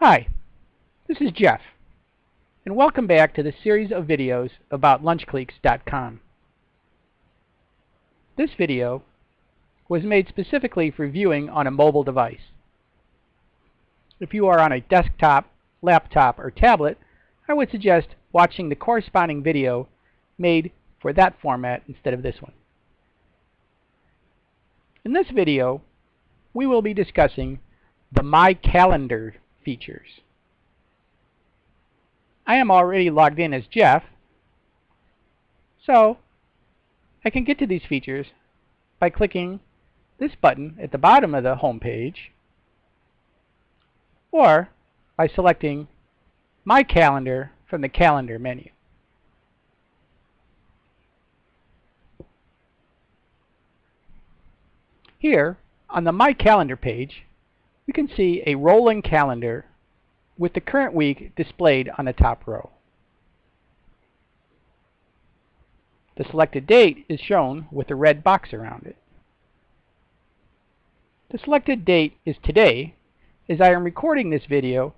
Hi, this is Jeff, and welcome back to the series of videos about LunchCleeks.com. This video was made specifically for viewing on a mobile device. If you are on a desktop, laptop, or tablet, I would suggest watching the corresponding video made for that format instead of this one. In this video, we will be discussing the My Calendar features. I am already logged in as Jeff, so I can get to these features by clicking this button at the bottom of the home page, or by selecting My Calendar from the Calendar menu. Here, on the My Calendar page, we can see a rolling calendar with the current week displayed on the top row. The selected date is shown with a red box around it. The selected date is today, as I am recording this video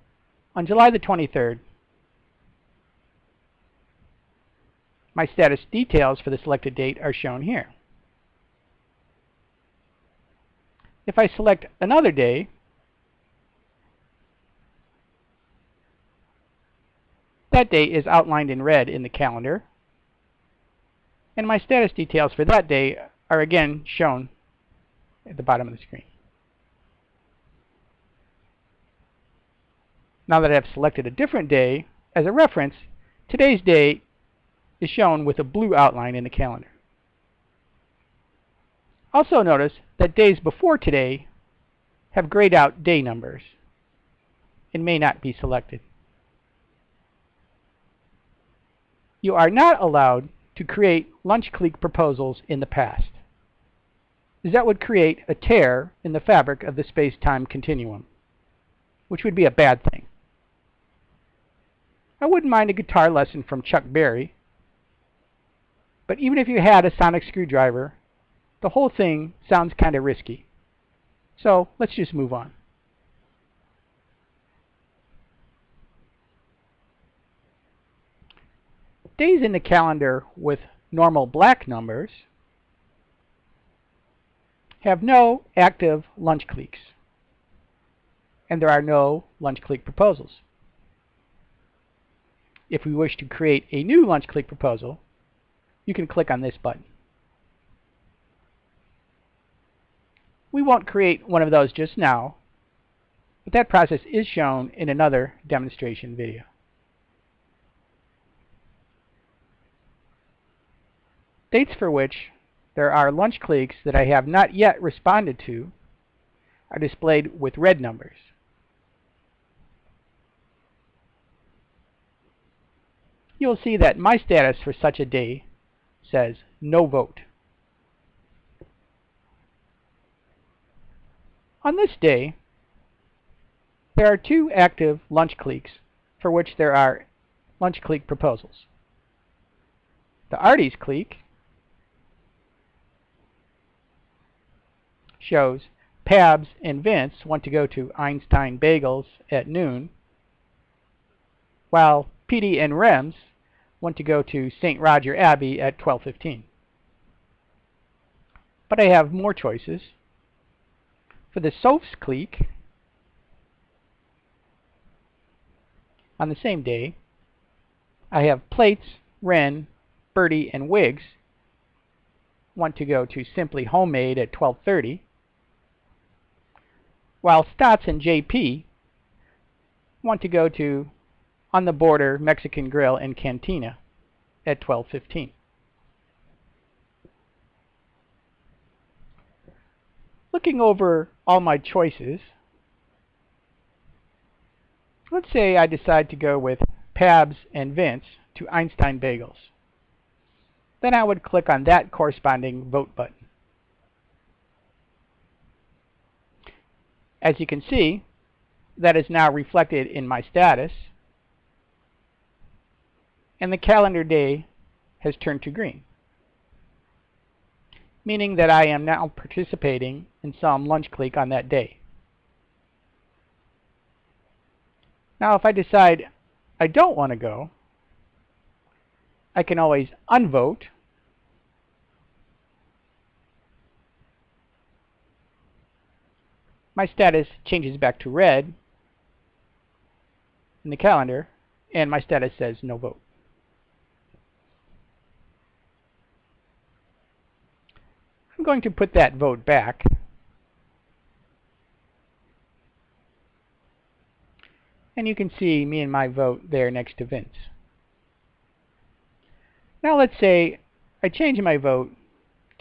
on July the 23rd. My status details for the selected date are shown here. If I select another day, that day is outlined in red in the calendar, and my status details for that day are again shown at the bottom of the screen. Now that I have selected a different day, as a reference, today's date is shown with a blue outline in the calendar. Also notice that days before today have grayed out day numbers and may not be selected. You are not allowed to create LunchCleek proposals in the past, as that would create a tear in the fabric of the space-time continuum, which would be a bad thing. I wouldn't mind a guitar lesson from Chuck Berry, but even if you had a sonic screwdriver, the whole thing sounds kind of risky. So let's just move on. Days in the calendar with normal black numbers have no active LunchCleeks, and there are no LunchCleek proposals. If we wish to create a new LunchCleek proposal, you can click on this button. We won't create one of those just now, but that process is shown in another demonstration video. Dates for which there are LunchCleeks that I have not yet responded to are displayed with red numbers. You will see that my status for such a day says no vote. On this day, there are two active LunchCleeks for which there are LunchCleek proposals. The Artie's Cleek shows Pabs and Vince want to go to Einstein Bagels at noon, while Petey and Rems want to go to St. Roger Abbey at 12:15. But I have more choices. For the Sophs Cleek, on the same day, I have Plates, Wren, Bertie, and Wiggs want to go to Simply Homemade at 12:30, while Stotts and JP want to go to On the Border Mexican Grill and Cantina at 12:15. Looking over all my choices, let's say I decide to go with Pabs and Vince to Einstein Bagels. Then I would click on that corresponding vote button. As you can see, that is now reflected in my status, and the calendar day has turned to green, meaning that I am now participating in some LunchCleek on that day. Now if I decide I don't want to go, I can always unvote. My status changes back to red in the calendar, and my status says no vote. I'm going to put that vote back. And you can see me and my vote there next to Vince. Now let's say I change my vote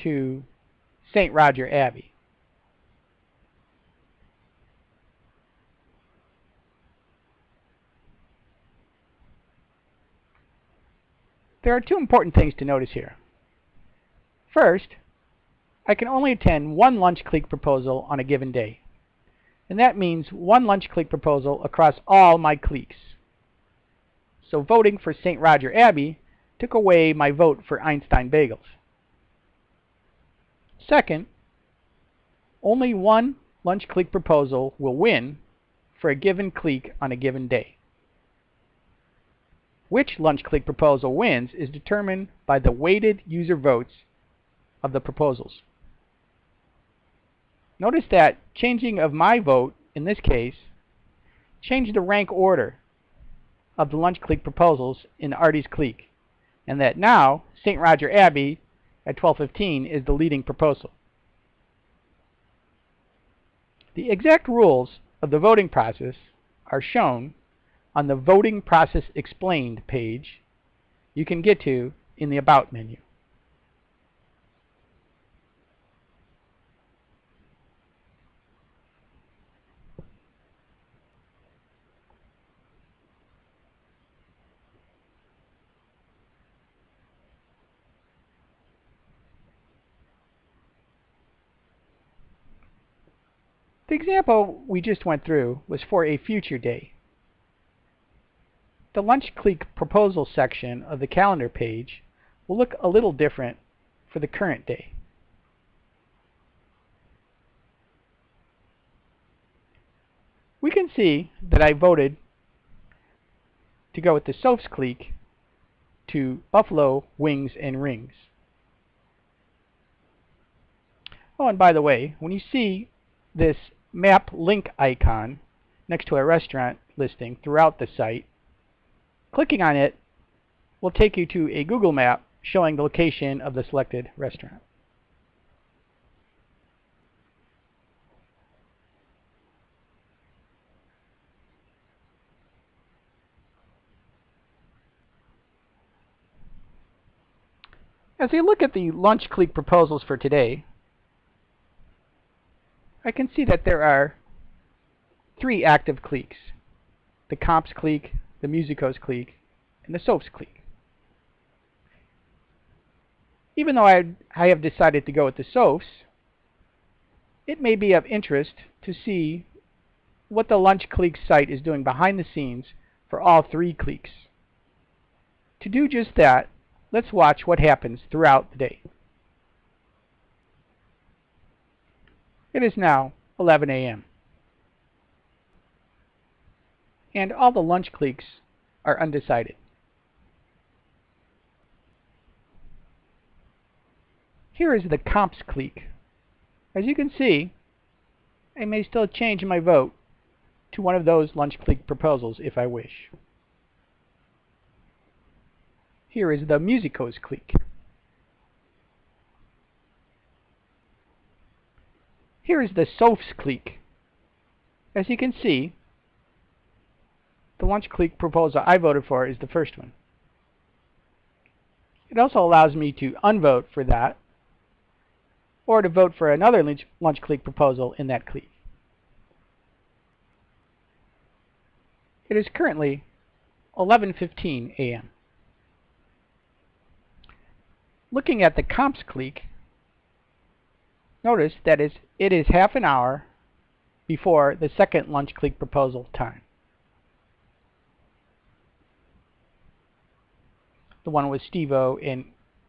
to St. Roger Abbey. There are two important things to notice here. First, I can only attend one lunch clique proposal on a given day. And that means one lunch clique proposal across all my cliques. So voting for St. Roger Abbey took away my vote for Einstein Bagels. Second, only one lunch clique proposal will win for a given clique on a given day. Which lunch clique proposal wins is determined by the weighted user votes of the proposals. Notice that changing of my vote, in this case, changed the rank order of the lunch clique proposals in Artie's clique, and that now St. Roger Abbey at 12:15 is the leading proposal. The exact rules of the voting process are shown on the Voting Process Explained page you can get to in the About menu. The example we just went through was for a future day. The lunch clique proposal section of the calendar page will look a little different for the current day. We can see that I voted to go with the Sophs clique to Buffalo Wings and Rings. Oh, and by the way, when you see this map link icon next to a restaurant listing throughout the site, clicking on it will take you to a Google map showing the location of the selected restaurant. As we look at the lunch clique proposals for today, I can see that there are 3 active cliques: the Comps clique, the Musicos clique, and the Sophs clique. Even though I have decided to go with the Sophs, it may be of interest to see what the lunch clique site is doing behind the scenes for all 3 cliques. To do just that, let's watch what happens throughout the day. It is now 11 a.m. and all the lunch cliques are undecided. Here is the Comps clique. As you can see, I may still change my vote to one of those lunch clique proposals if I wish. Here is the Musicos clique. Here is the Sophs clique. As you can see, the lunch clique proposal I voted for is the first one. It also allows me to unvote for that, or to vote for another lunch clique proposal in that clique. It is currently 11:15 a.m. Looking at the Comps clique, notice that it is half an hour before the second lunch clique proposal time. The one with Steve-O and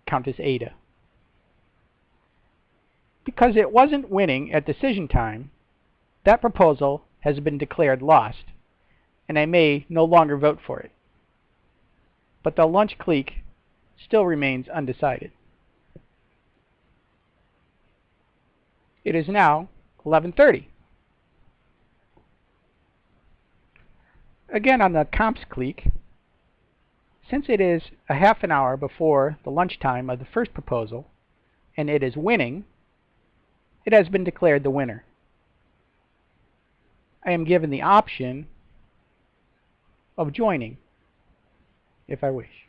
Countess Ada. Because it wasn't winning at decision time, that proposal has been declared lost, and I may no longer vote for it. But the lunch clique still remains undecided. It is now 11:30. Again on the comps clique, since it is a half an hour before the lunchtime of the first proposal, and it is winning, it has been declared the winner. I am given the option of joining if I wish.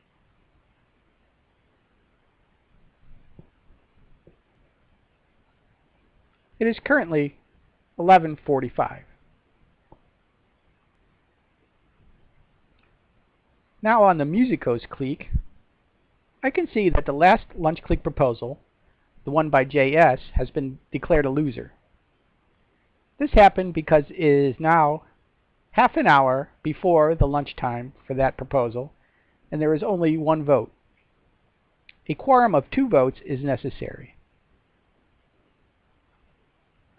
It is currently 11:45. Now on the Musicos clique, I can see that the last lunch clique proposal, the one by JS, has been declared a loser. This happened because it is now half an hour before the lunchtime for that proposal, and there is only one vote. A quorum of 2 votes is necessary.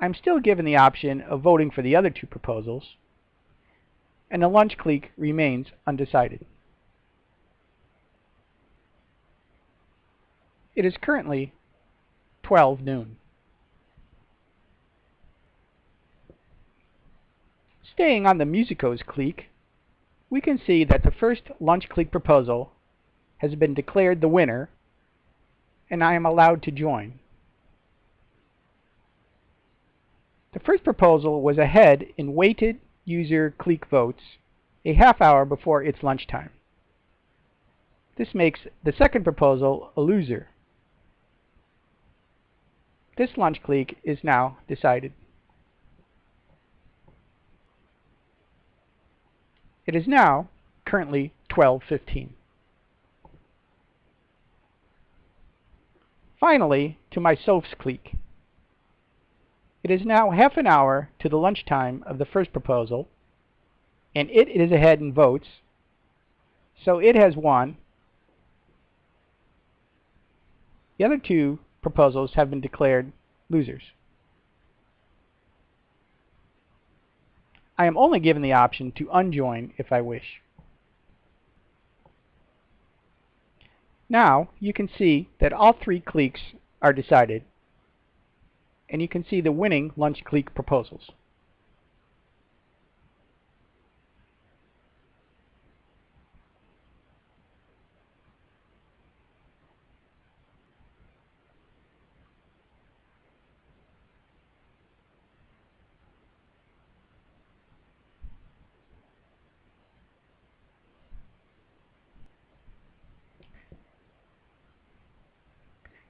I'm still given the option of voting for the other 2 proposals, and the lunch clique remains undecided. It is currently 12 noon. Staying on the Musicos clique, we can see that the first lunch clique proposal has been declared the winner, and I am allowed to join. The first proposal was ahead in weighted user clique votes a half hour before its lunchtime. This makes the second proposal a loser. This lunch clique is now decided. It is now currently 12:15. Finally, to my Sophs clique. It is now half an hour to the lunchtime of the first proposal, and it is ahead in votes, so it has won. The other 2 proposals have been declared losers. I am only given the option to unjoin if I wish. Now you can see that all 3 cliques are decided, and you can see the winning lunch clique proposals.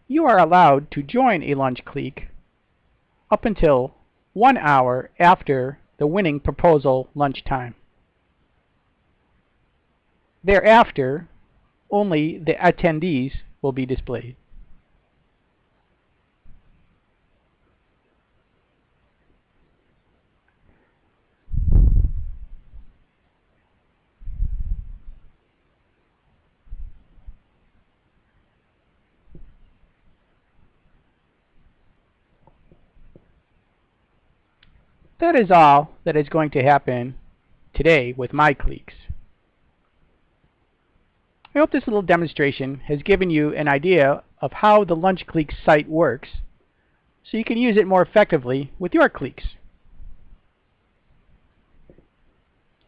You are allowed to join a lunch clique up until 1 hour after the winning proposal lunchtime. Thereafter, only the attendees will be displayed. That is all that is going to happen today with my cliques. I hope this little demonstration has given you an idea of how the lunch clique site works, so you can use it more effectively with your cliques.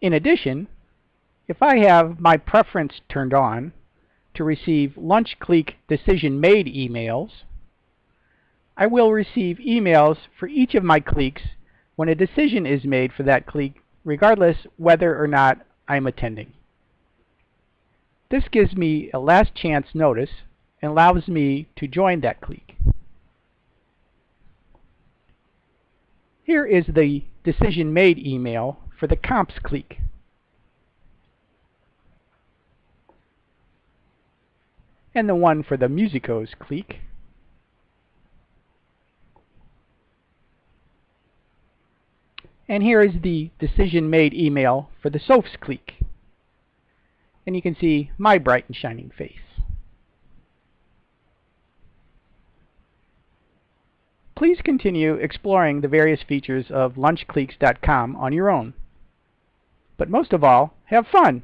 In addition, if I have my preference turned on to receive lunch clique decision made emails, I will receive emails for each of my cliques when a decision is made for that clique, regardless whether or not I'm attending. This gives me a last chance notice and allows me to join that clique. Here is the decision made email for the comps clique. And the one for the Musicos clique. And here is the decision made email for the Sophs clique. And you can see my bright and shining face. Please continue exploring the various features of lunchcliques.com on your own. But most of all, have fun!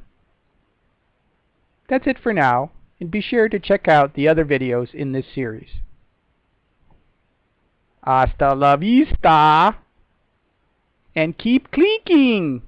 That's it for now, and be sure to check out the other videos in this series. Hasta la vista! And keep cleeking!